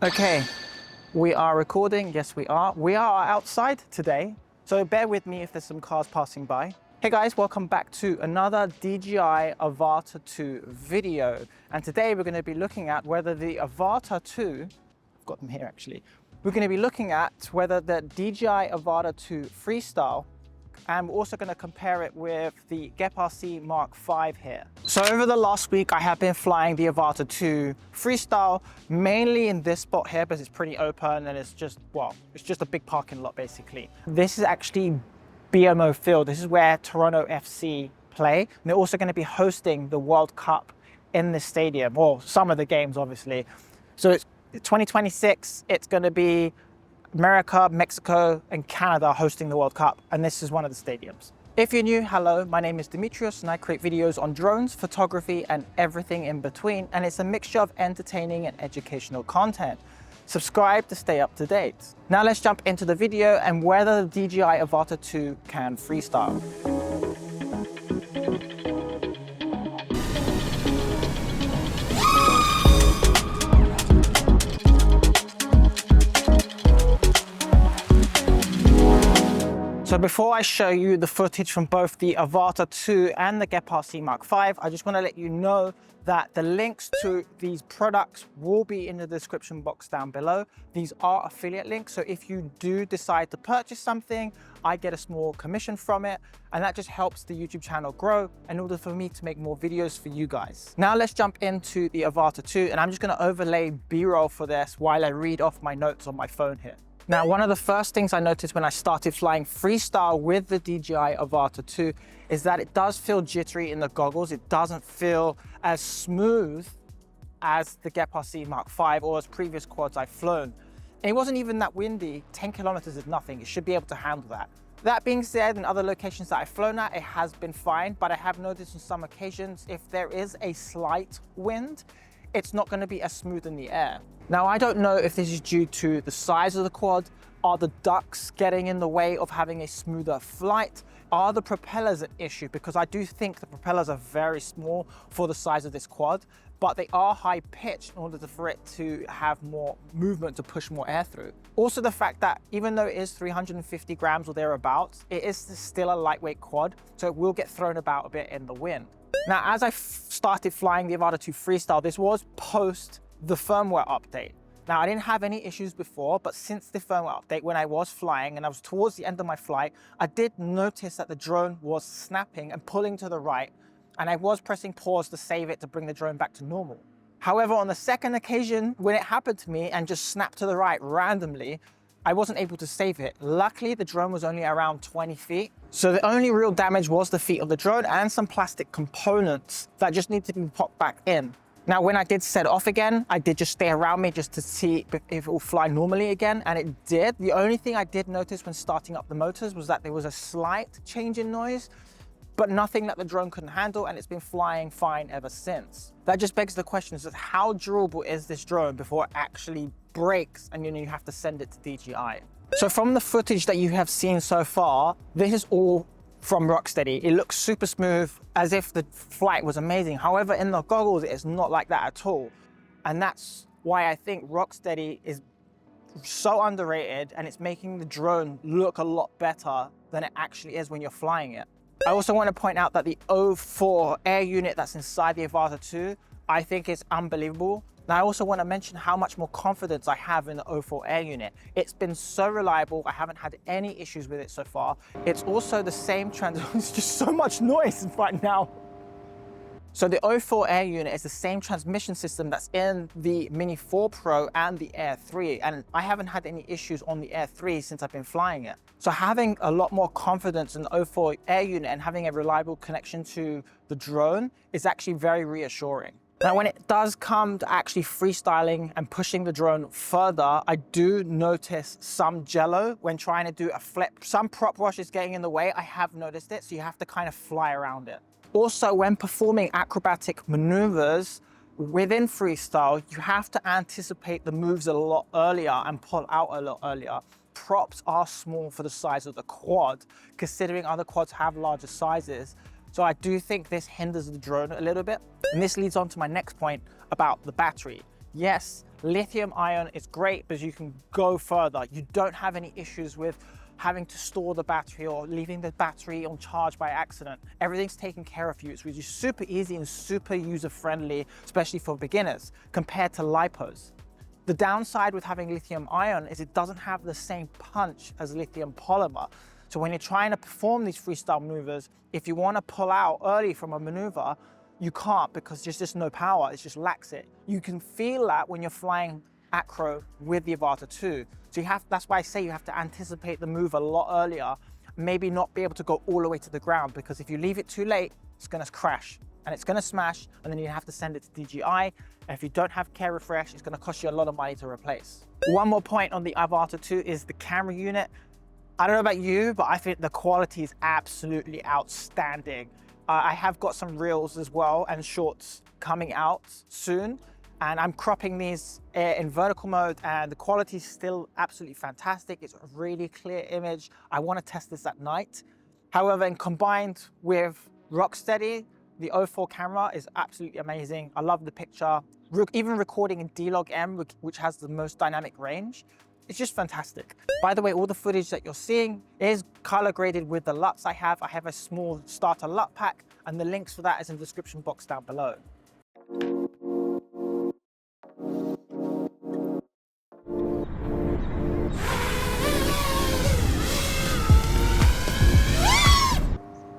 Okay, we are recording. Yes, we are. We are outside today, so bear with me if there's some cars passing by. Hey guys, welcome back to another DJI Avata 2 video. And today we're going to be looking at whether the Avata 2, I've got them here actually, we're going to be looking at whether the DJI Avata 2 Freestyle, and we're also going to compare it with the GEPRC Mark5 here. So over the last week, I have been flying the Avata 2 Freestyle, mainly in this spot here because it's pretty open and it's just, well, it's just a big parking lot basically. This is actually BMO Field. This is where Toronto FC play. And they're also going to be hosting the World Cup in this stadium, well, some of the games obviously. So it's 2026, it's going to be America, Mexico, and Canada hosting the World Cup, and this is one of the stadiums. If you're new, hello, my name is Demetrius and I create videos on drones, photography, and everything in between, and it's a mixture of entertaining and educational content. Subscribe to stay up to date. Now let's jump into the video and whether the DJI Avata 2 can freestyle. So before I show you the footage from both the Avata 2 and the GEPRC Mark5, I just want to let you know that the links to these products will be in the description box down below. These are affiliate links, so if you do decide to purchase something, I get a small commission from it, and that just helps the YouTube channel grow in order for me to make more videos for you guys. Now let's jump into the Avata 2, and I'm just going to overlay B-roll for this while I read off my notes on my phone here. Now, one of the first things I noticed when I started flying freestyle with the DJI Avata 2 is that it does feel jittery in the goggles. It doesn't feel as smooth as the GEPRC Mark5 or as previous quads I've flown. And it wasn't even that windy. 10 kilometers is nothing. It should be able to handle that. That being said, in other locations that I've flown at, it has been fine, but I have noticed on some occasions, if there is a slight wind, it's not going to be as smooth in the air. Now, I don't know if this is due to the size of the quad. Are the ducts getting in the way of having a smoother flight? Are the propellers an issue? Because I do think the propellers are very small for the size of this quad, but they are high pitched in order for it to have more movement to push more air through. Also the fact that even though it is 350 grams or thereabouts, it is still a lightweight quad, so it will get thrown about a bit in the wind. Now, as I started flying the Avata 2 Freestyle, this was post the firmware update. Now, I didn't have any issues before, but since the firmware update, when I was flying and I was towards the end of my flight, I did notice that the drone was snapping and pulling to the right, and I was pressing pause to save it to bring the drone back to normal. However, on the second occasion, when it happened to me and just snapped to the right randomly, I wasn't able to save it. Luckily, the drone was only around 20 feet. So the only real damage was the feet of the drone and some plastic components that just need to be popped back in. Now, when I did set off again, I did just stay around me just to see if it will fly normally again, and it did. The only thing I did notice when starting up the motors was that there was a slight change in noise, but nothing that the drone couldn't handle, and it's been flying fine ever since. That just begs the question, is how durable is this drone before it actually breaks and you have to send it to DJI? So from the footage that you have seen so far, this is all from RockSteay. It looks super smooth, as if the flight was amazing. However, in the goggles, it's not like that at all. And that's why I think RockSteay is so underrated, and it's making the drone look a lot better than it actually is when you're flying it. I also want to point out that the O4 air unit that's inside the Avata 2, I think is unbelievable. Now, I also want to mention how much more confidence I have in the O4 air unit. It's been so reliable. I haven't had any issues with it so far. It's also the same it's just so much noise right now. So the O4 air unit is the same transmission system that's in the Mini 4 Pro and the Air 3. And I haven't had any issues on the Air 3 since I've been flying it. So having a lot more confidence in the O4 air unit and having a reliable connection to the drone is actually very reassuring. Now, when it does come to actually freestyling and pushing the drone further, I do notice some jello when trying to do a flip. Some prop wash is getting in the way. I have noticed it, so you have to kind of fly around it. Also, when performing acrobatic maneuvers within freestyle, you have to anticipate the moves a lot earlier and pull out a lot earlier. Props are small for the size of the quad, considering other quads have larger sizes. So I do think this hinders the drone a little bit. And this leads on to my next point about the battery. Yes, Lithium ion is great because you can go further. You don't have any issues with having to store the battery or leaving the battery on charge by accident. Everything's taken care of you. It's really super easy and super user-friendly, especially for beginners, compared to lipos. The downside with having lithium ion is it doesn't have the same punch as lithium polymer. So when you're trying to perform these freestyle maneuvers, if you want to pull out early from a maneuver, you can't because there's just no power, it just lacks it. You can feel that when you're flying acro with the Avata 2. So that's why I say you have to anticipate the move a lot earlier, maybe not be able to go all the way to the ground, because if you leave it too late, it's gonna crash and it's gonna smash, and then you have to send it to DJI. And if you don't have care refresh, it's gonna cost you a lot of money to replace. One more point on the Avata 2 is the camera unit. I don't know about you, but I think the quality is absolutely outstanding. I have got some reels as well and shorts coming out soon, and I'm cropping these in vertical mode, and the quality is still absolutely fantastic. It's a really clear image. I want to test this at night. However, and combined with RockSteay, the 04 camera is absolutely amazing. I love the picture. Even recording in D-Log-M, which has the most dynamic range, it's just fantastic. By the way, all the footage that you're seeing is color graded with the LUTs I have. I have a small starter LUT pack, and the links for that is in the description box down below.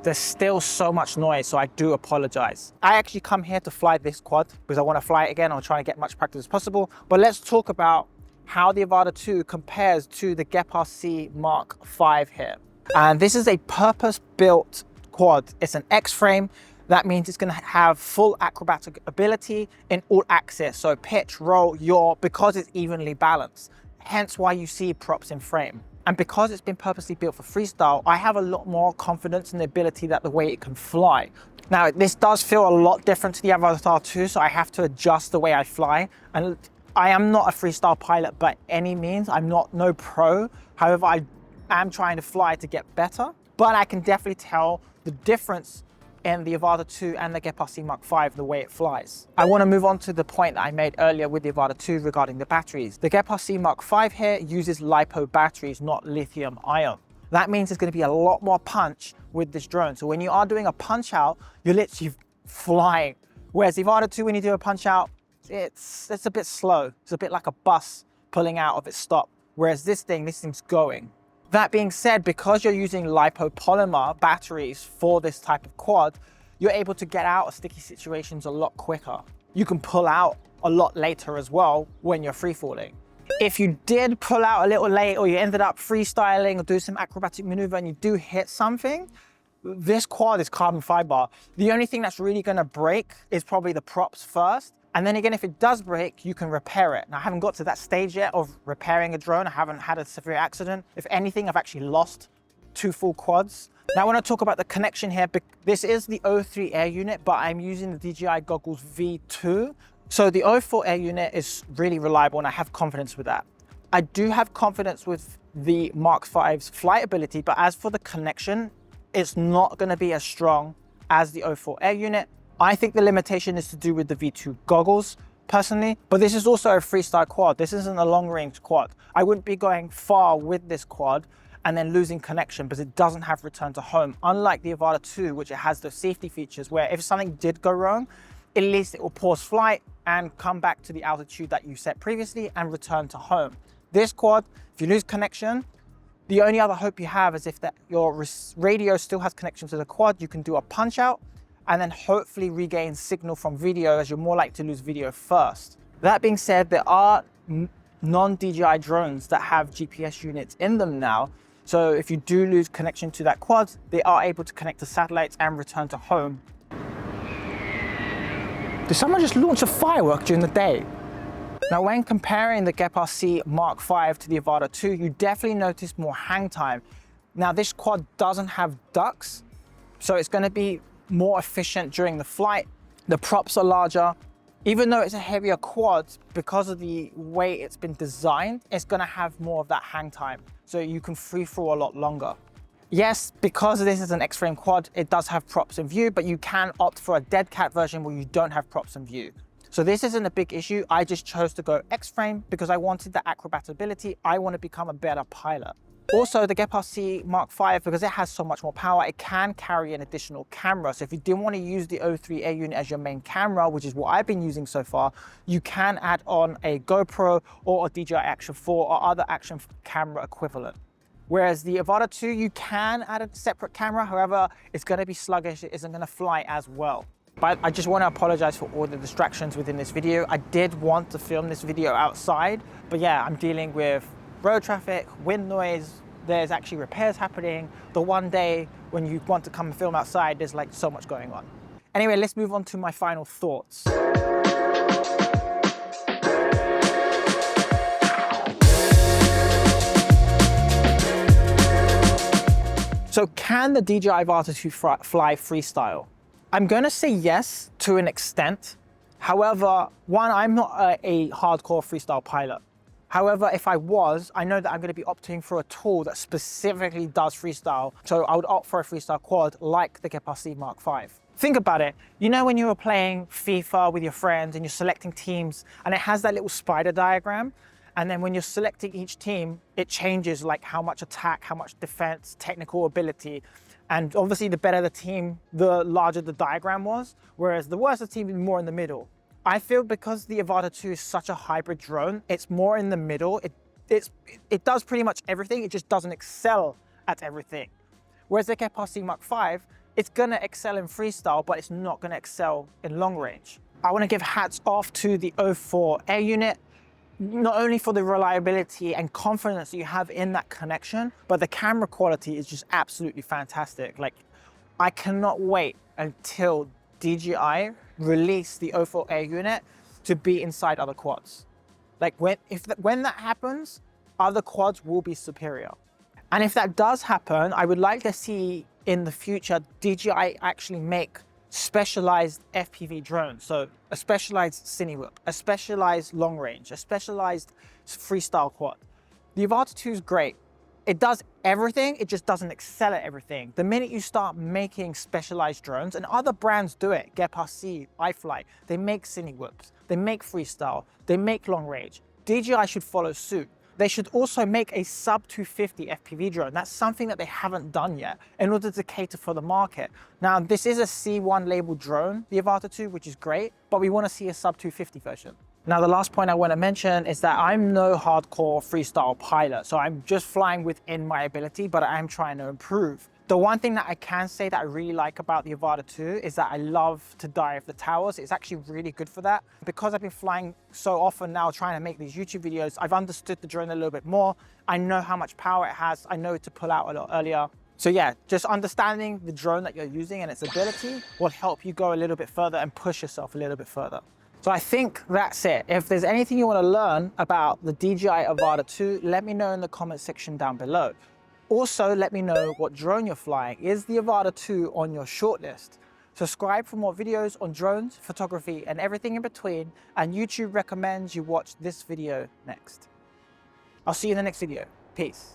There's still so much noise, so I do apologize. I actually come here to fly this quad because I want to fly it again. I'm trying to get much practice as possible. But let's talk about how the Avata 2 compares to the GEPRC Mark5 here. And this is a purpose-built quad. It's an X-frame. That means it's going to have full acrobatic ability in all axes. So pitch, roll, yaw, because it's evenly balanced. Hence why you see props in frame. And because it's been purposely built for freestyle, I have a lot more confidence in the ability that the way it can fly. Now, this does feel a lot different to the Avata 2, so I have to adjust the way I fly. And I am not a freestyle pilot by any means. I'm no pro. However, I am trying to fly to get better, but I can definitely tell the difference in the Avata 2 and the GEPRC Mark5, the way it flies. I want to move on to the point that I made earlier with the Avata 2 regarding the batteries. The GEPRC Mark5 here uses LiPo batteries, not lithium ion. That means there's going to be a lot more punch with this drone. So when you are doing a punch out, you're literally flying. Whereas the Avata 2, when you do a punch out, it's a bit slow. It's a bit like a bus pulling out of its stop. Whereas this thing's going. That being said, because you're using lipopolymer batteries for this type of quad, you're able to get out of sticky situations a lot quicker. You can pull out a lot later as well when you're free falling. If you did pull out a little late, or you ended up freestyling or do some acrobatic maneuver and you do hit something, this quad is carbon fiber. The only thing that's really gonna break is probably the props first. And then again, if it does break, you can repair it. Now, I haven't got to that stage yet of repairing a drone. I haven't had a severe accident. If anything, I've actually lost 2 full quads. Now, I want to talk about the connection here. This is the 03 air unit, but I'm using the DJI goggles V2. So the 04 air unit is really reliable, and I have confidence with that. I do have confidence with the Mark5's flight ability, but as for the connection, it's not going to be as strong as the 04 air unit. I think the limitation is to do with the V2 goggles, personally, but this is also a freestyle quad. This isn't a long-range quad. I wouldn't be going far with this quad and then losing connection because it doesn't have return to home, unlike the Avata 2, which it has those safety features where if something did go wrong, at least it will pause flight and come back to the altitude that you set previously and return to home. This quad, if you lose connection, the only other hope you have is if your radio still has connection to the quad, you can do a punch out and then hopefully regain signal from video, as you're more likely to lose video first. That being said, there are non-DJI drones that have GPS units in them now. So if you do lose connection to that quad, they are able to connect to satellites and return to home. Did someone just launch a firework during the day? Now, when comparing the GEPRC Mark5 to the Avata 2, you definitely notice more hang time. Now, this quad doesn't have ducks, so it's going to be more efficient during the flight. The props are larger. Even though it's a heavier quad, because of the way it's been designed, it's going to have more of that hang time, so you can free fall a lot longer. Yes, because this is an X-frame quad, it does have props in view, but you can opt for a dead cat version where you don't have props in view. So this isn't a big issue. I just chose to go X-frame because I wanted the acrobat ability. I want to become a better pilot. Also, the GEPRC Mark5, because it has so much more power, it can carry an additional camera. So if you didn't want to use the O3 air unit as your main camera, which is what I've been using so far, you can add on a GoPro or a DJI Action 4 or other action camera equivalent. Whereas the Avata 2, you can add a separate camera. However, it's going to be sluggish. It isn't going to fly as well. But I just want to apologize for all the distractions within this video. I did want to film this video outside, but yeah, I'm dealing with road traffic, wind noise, there's actually repairs happening. The one day when you want to come and film outside, there's like so much going on. Anyway, let's move on to my final thoughts. So can the DJI Avata 2 fly freestyle? I'm gonna say yes to an extent. However, one, I'm not a hardcore freestyle pilot. However, if I was, I know that I'm going to be opting for a tool that specifically does freestyle. So I would opt for a freestyle quad like the GEPRC Mark5. Think about it. You know when you were playing FIFA with your friends and you're selecting teams and it has that little spider diagram? And then when you're selecting each team, it changes like how much attack, how much defense, technical ability. And obviously the better the team, the larger the diagram was. Whereas the worse the team is more in the middle. I feel because the Avata 2 is such a hybrid drone, it's more in the middle. It does pretty much everything, it just doesn't excel at everything. Whereas the GEPRC Mark5, it's gonna excel in freestyle, but it's not gonna excel in long range. I wanna give hats off to the O4 air unit, not only for the reliability and confidence that you have in that connection, but the camera quality is just absolutely fantastic. Like, I cannot wait until DJI release the O4 air unit to be inside other quads. Like when that happens, other quads will be superior. And if that does happen, I would like to see in the future DJI actually make specialized FPV drones. So a specialized Cinewhoop, a specialized long range, a specialized freestyle quad. The Avata 2 is great. It does everything, it just doesn't excel at everything. The minute you start making specialized drones, and other brands do it, GEPRC, iFly, they make Cinewhoops, they make freestyle, they make long range. DJI should follow suit. They should also make a sub 250 FPV drone. That's something that they haven't done yet in order to cater for the market. Now, this is a C1 labeled drone, the Avata 2, which is great, but we want to see a sub 250 version. Now, the last point I want to mention is that I'm no hardcore freestyle pilot, so I'm just flying within my ability, but I'm trying to improve. The one thing that I can say that I really like about the Avata 2 is that I love to dive the towers. It's actually really good for that. Because I've been flying so often now trying to make these YouTube videos, I've understood the drone a little bit more. I know how much power it has. I know to pull out a lot earlier. So yeah, just understanding the drone that you're using and its ability will help you go a little bit further and push yourself a little bit further. So I think that's it. If there's anything you want to learn about the DJI Avata 2, let me know in the comment section down below. Also, let me know what drone you're flying. Is the Avata 2 on your shortlist? Subscribe for more videos on drones, photography, and everything in between. And YouTube recommends you watch this video next. I'll see you in the next video. Peace.